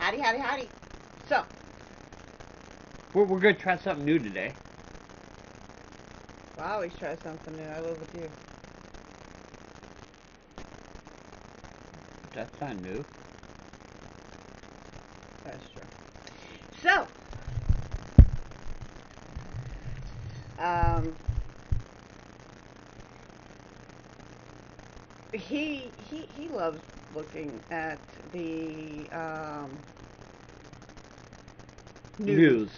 Howdy, howdy, howdy. So, We're gonna try something new today. I always try something new. I live with you. That's not new. That's true. So, um, he loves looking at the news.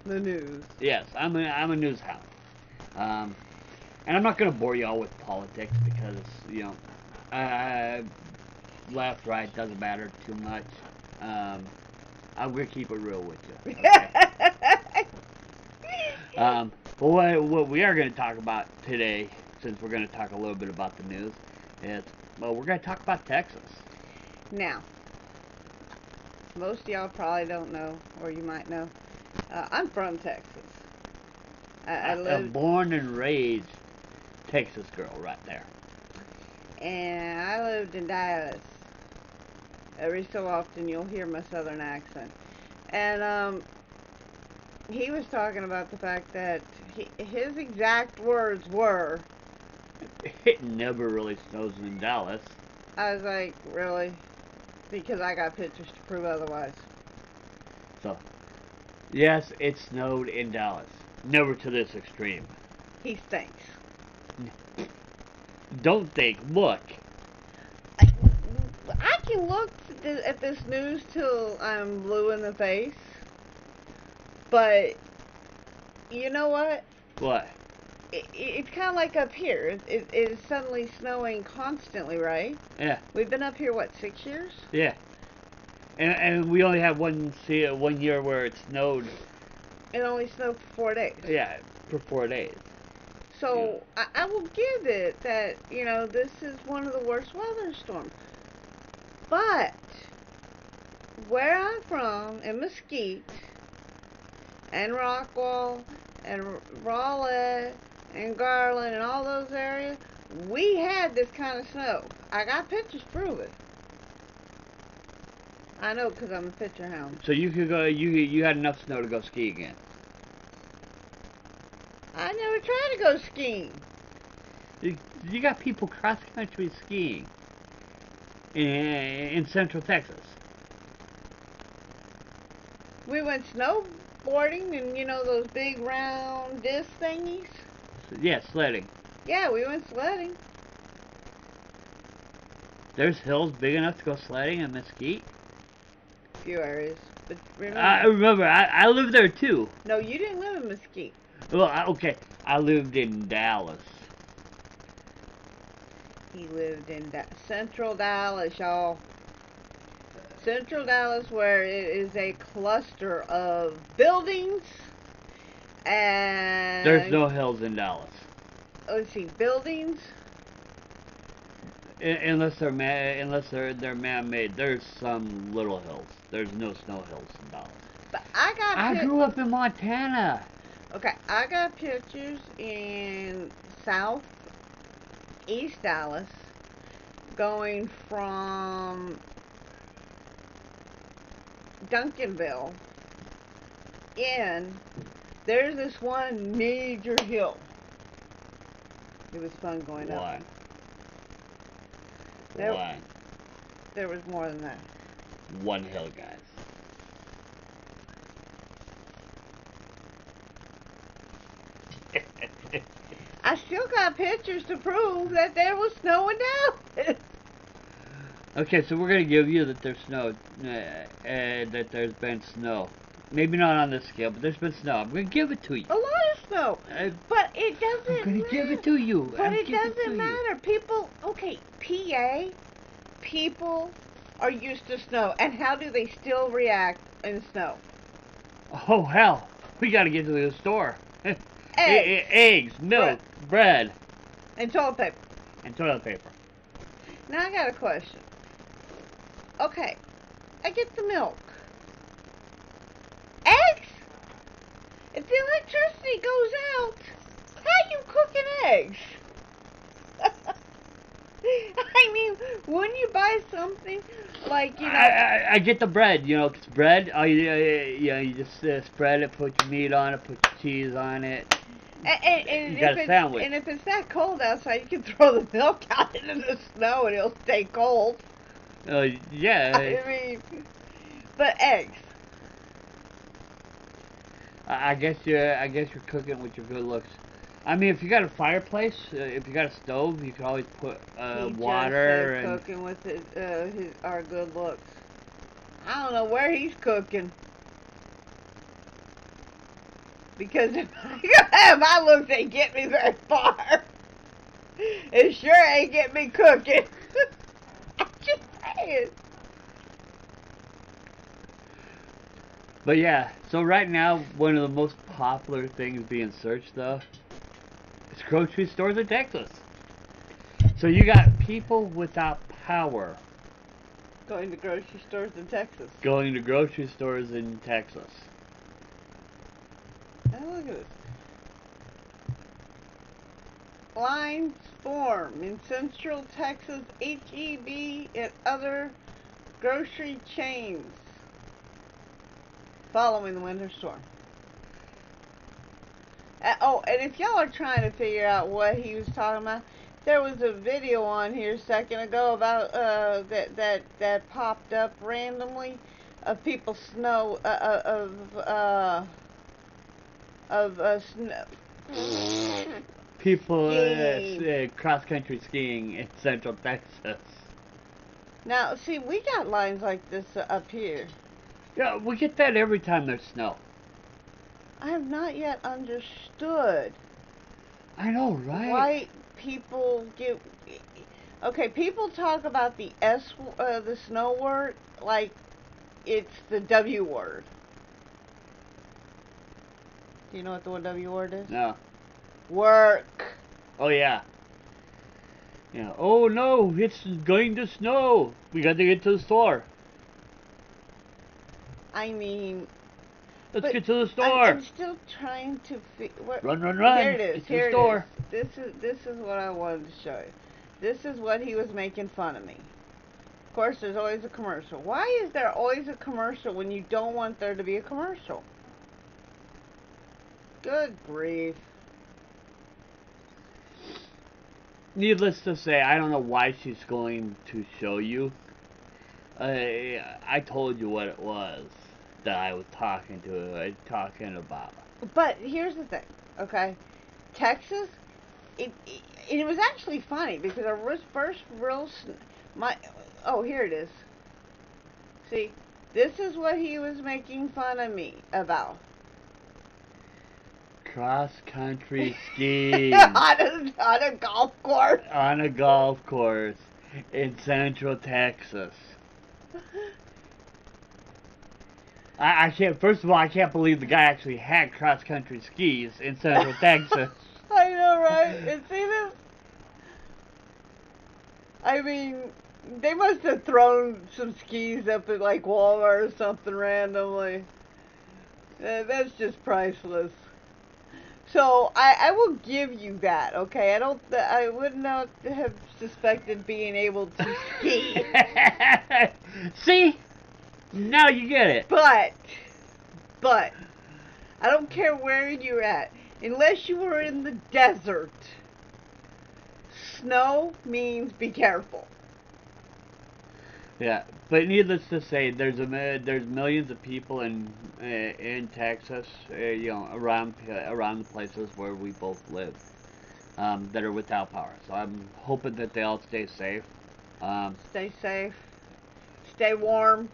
The news. Yes, I'm a news hound. And I'm not gonna bore y'all with politics because left, right doesn't matter too much. I'm gonna keep it real with you. Okay? But what we are gonna talk about today, since we're gonna talk a little bit about the news, is we're gonna talk about Texas. Now, most of y'all probably don't know, or you might know. I'm from Texas. I A live, born and raised Texas girl right there. and I lived in Dallas. Every so often, you'll hear my southern accent. And he was talking about the fact that his exact words were, It never really snows in Dallas. I was like, really? Because I got pictures to prove otherwise. So, yes, it snowed in Dallas. Never to this extreme. He stinks. Don't think, look. I can look at this news till I'm blue in the face. But, you know what? What? It's kind of like up here. It is suddenly snowing constantly, right? Yeah, We've been up here, what, 6 years? yeah. And we only had one year where it snowed. It only snowed for 4 days. Yeah, for 4 days. So, I will give it that, this is one of the worst weather storms. But, where I'm from, in Mesquite, and Rockwall, and Raleigh, and Garland, and all those areas, we had this kind of snow. I got pictures to prove it. I know, because I'm a picture hound. So you could go. You had enough snow to go ski again. I never tried to go skiing. You got people cross country skiing in Central Texas. We went snowboarding and, those big round disc thingies. Yeah, sledding. Yeah, we went sledding. There's hills big enough to go sledding in Mesquite. A few areas. But I remember. I lived there too. No, you didn't live in Mesquite. Well, okay. I lived in Dallas. He lived in Central Dallas, y'all. Central Dallas, where it is a cluster of buildings and... There's no hills in Dallas. Let's see, buildings. Unless they're man-made. There's some little hills. There's no snow hills in Dallas. But I grew up in Montana. Okay, I got pictures in southeast Dallas going from Duncanville in. There's this one major hill. It was fun going up. Why? Why? There was more than that. One hill, guys. I still got pictures to prove that there was snow in Dallas. Okay, so we're gonna give you that there's snow, that there's been snow. Maybe not on this scale, but there's been snow. I'm gonna give it to you. A lot of snow. But it doesn't matter. I'm gonna give it to you. But it doesn't matter. People, okay, PA, people are used to snow. And how do they still react in snow? Oh, hell. We gotta get to the store. Eggs. Eggs, milk, bread. And toilet paper. And toilet paper. Now I got a question. Okay, I get the milk. Eggs? If the electricity goes out, how you cooking eggs? I mean, wouldn't you buy something like, I get the bread, 'cause bread, you just spread it, put your meat on it, put your cheese on it. and You got a sandwich. if it's that cold outside, you can throw the milk out into the snow and it'll stay cold. Yeah. I mean, but eggs. I guess you're cooking with your good looks. I mean, if you got a fireplace, if you got a stove, you can always put water Just and cooking with our good looks. I don't know where he's cooking. Because if my looks ain't get me very far, it sure ain't get me cooking. I'm just saying. But yeah, so right now, one of the most popular things being searched, though, is grocery stores in Texas. So you got people without power Going to grocery stores in Texas. going to grocery stores in Texas. Now look at this. Lines form in Central Texas, HEB, and other grocery chains following the winter storm. And if y'all are trying to figure out what he was talking about, there was a video on here a second ago about that popped up randomly of people snow snow. People Skiing. cross-country skiing in Central Texas. Now, see, we got lines like this up here. Yeah, we get that every time there's snow. I have not yet understood I know, right? why people get. Okay, people talk about the the snow word like it's the W word. Do you know what the W word is? No. Work. Oh, yeah. Yeah. Oh, no, it's going to snow. We got to get to the store. I mean, Let's get to the store. I'm still trying to Run. Here it is. Get to Here the it store. is. This is what I wanted to show you. This is what he was making fun of me. Of course, there's always a commercial. Why is there always a commercial when you don't want there to be a commercial? Good grief. Needless to say, I don't know why she's going to show you. I told you what it was that I was talking about. But here's the thing, okay? Texas, it was actually funny because our first real here it is. See, this is what he was making fun of me about. Cross-country skiing on a golf course. on a golf course in Central Texas. I can't. First of all, I can't believe the guy actually had cross-country skis in Central Texas. I know, right? And see this? I mean, they must have thrown some skis up at like Walmart or something randomly. That's just priceless. So I will give you that, okay? I would not have suspected being able to ski. See? Now you get it. But I don't care where you're at, unless you were in the desert. Snow means be careful. Yeah, but needless to say, there's millions of people in Texas, around the places where we both live, that are without power. So I'm hoping that they all stay safe. Stay safe. Stay warm.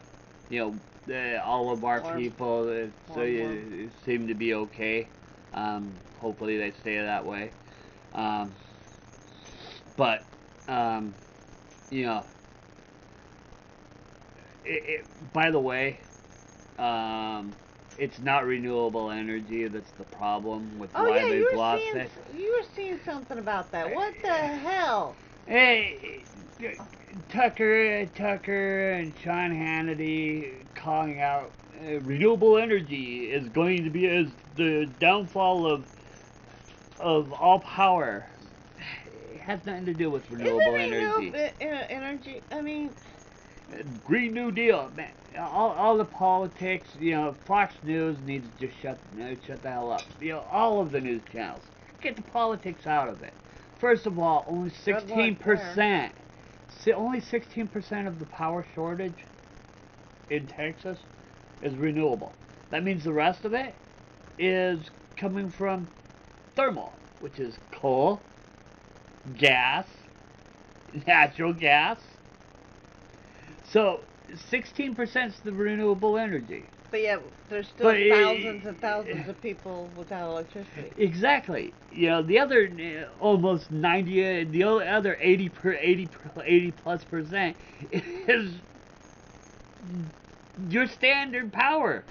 All of our Warm. people Warm. seem to be okay. Hopefully they stay that way. But you know. By the way, it's not renewable energy that's the problem with why they've lost it. You were seeing something about that. What the hell? Hey, Tucker and Sean Hannity calling out renewable energy is going to be the downfall of all power. has nothing to do with Isn't renewable energy. energy? I mean, Green New Deal, man. All the politics, Fox News needs to just shut the hell up. All of the news channels. Get the politics out of it. First of all, only good luck there. 16%. Only 16% of the power shortage in Texas is renewable. That means the rest of it is coming from thermal, which is coal, gas, natural gas. So 16% is the renewable energy. But yeah, there's still thousands and thousands of people without electricity. Exactly. The other almost 90, the other 80 plus percent is your standard power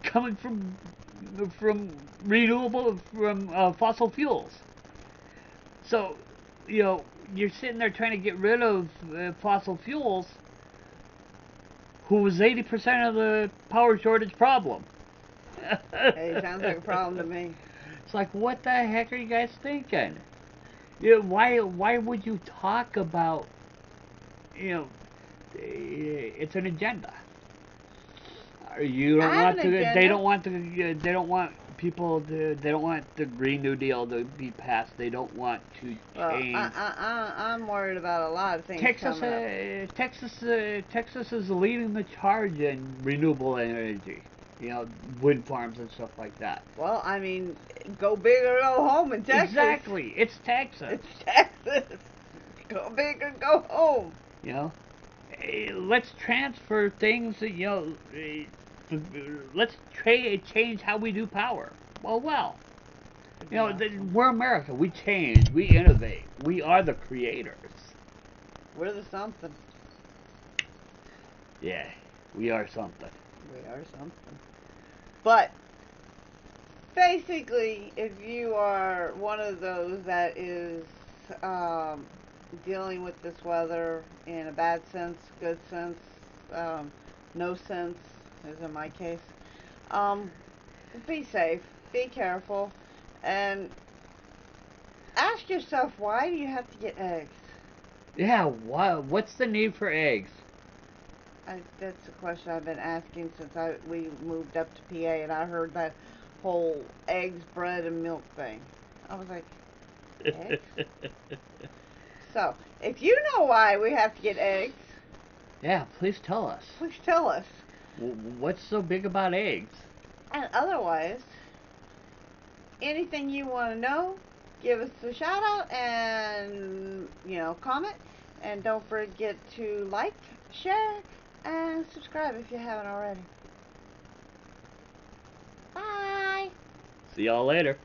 coming from renewable, from fossil fuels. So, you're sitting there trying to get rid of fossil fuels, who was 80% of the power shortage problem. Hey, sounds like a problem to me. It's like, what the heck are you guys thinking? Why would you talk about, it's an agenda. You don't want to. They don't want to. They don't want people to. They don't want the Green New Deal to be passed. They don't want to change. I'm worried about a lot of things. Texas is leading the charge in renewable energy. Wind farms and stuff like that. Well, I mean, go big or go home in Texas. Exactly, it's Texas. It's Texas. Go big or go home. Let's transfer things. Let's change how we do power. Well. We're America. We change. We innovate. We are the creators. We're the something. Yeah, we are something. We are something. But basically, if you are one of those that is dealing with this weather in a bad sense, good sense, no sense, as in my case, be safe, be careful, and ask yourself, why do you have to get eggs? Yeah, what's the need for eggs? That's a question I've been asking since we moved up to PA, and I heard that whole eggs, bread, and milk thing. I was like, eggs? So, if you know why we have to get eggs, yeah, please tell us. Please tell us. What's so big about eggs? And otherwise, anything you want to know, give us a shout out and, comment. And don't forget to like, share, and subscribe if you haven't already. Bye. See y'all later.